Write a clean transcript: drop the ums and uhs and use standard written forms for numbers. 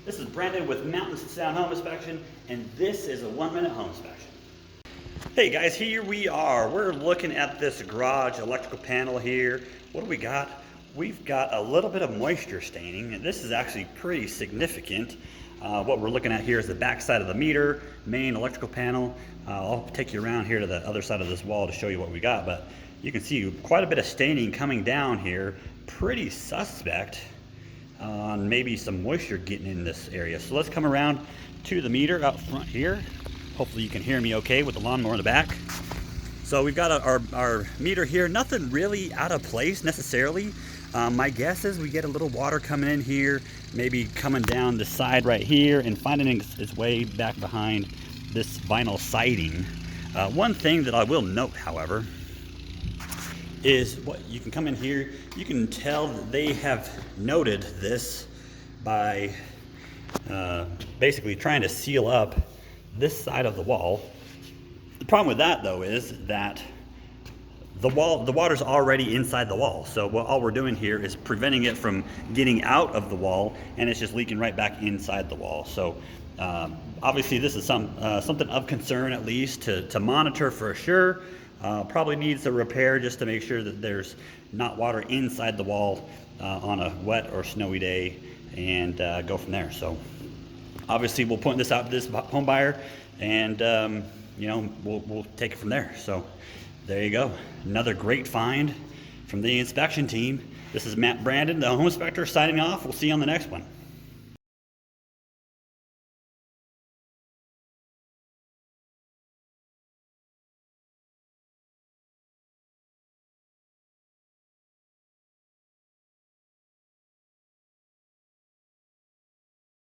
This is Brandon with Mountain Sound Home Inspection, and this is a 1-minute home inspection. Hey guys, here we are. We're looking at this garage electrical panel here. What do we got? We've got a little bit of moisture staining, and this is actually pretty significant. What we're looking at here is the back side of the meter, main electrical panel. I'll take you around here to the other side of this wall to show you what we got, but you can see quite a bit of staining coming down here. Pretty suspect on maybe some moisture getting in this area. So let's come around to the meter out front here. Hopefully you can hear me okay with the lawnmower in the back. So we've got our meter here. Nothing really out of place necessarily. My guess is we get a little water coming in here, maybe coming down the side right here and finding its way back behind this vinyl siding. One thing that I will note, however, is what you can come in here, you can tell that they have noted this by basically trying to seal up this side of the wall. The problem with that though is that the water's already inside the wall. So all we're doing here is preventing it from getting out of the wall, and it's just leaking right back inside the wall. So obviously this is something of concern, at least to monitor for sure. Probably needs a repair just to make sure that there's not water inside the wall on a wet or snowy day, and go from there. So obviously we'll point this out to this home buyer, and you know, we'll take it from there. So there you go. Another great find from the inspection team. This is Brandon, the home inspector, signing off. We'll see you on the next one.